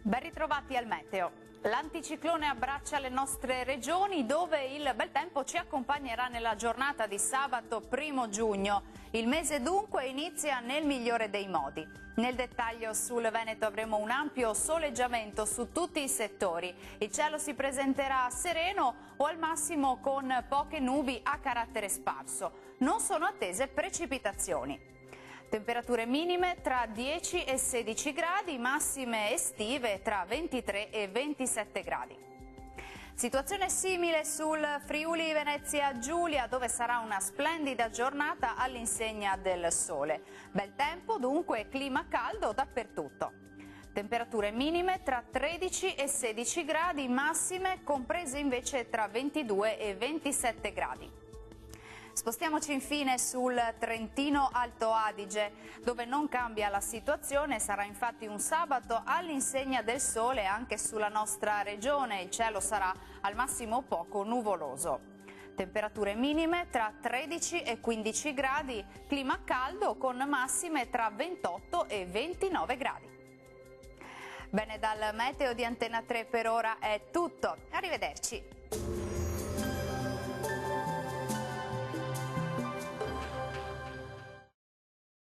Ben ritrovati al meteo. L'anticiclone abbraccia le nostre regioni dove il bel tempo ci accompagnerà nella giornata di sabato 1 giugno. Il mese dunque inizia nel migliore dei modi. Nel dettaglio sul Veneto avremo un ampio soleggiamento su tutti i settori. Il cielo si presenterà sereno o al massimo con poche nubi a carattere sparso. Non sono attese precipitazioni. Temperature minime tra 10 e 16 gradi, massime estive tra 23 e 27 gradi. Situazione simile sul Friuli Venezia Giulia, dove sarà una splendida giornata all'insegna del sole. Bel tempo dunque, clima caldo dappertutto. Temperature minime tra 13 e 16 gradi, massime comprese invece tra 22 e 27 gradi. Spostiamoci infine sul Trentino Alto Adige, dove non cambia la situazione, sarà infatti un sabato all'insegna del sole anche sulla nostra regione, il cielo sarà al massimo poco nuvoloso. Temperature minime tra 13 e 15 gradi, clima caldo con massime tra 28 e 29 gradi. Bene, dal meteo di Antena 3 per ora è tutto, arrivederci!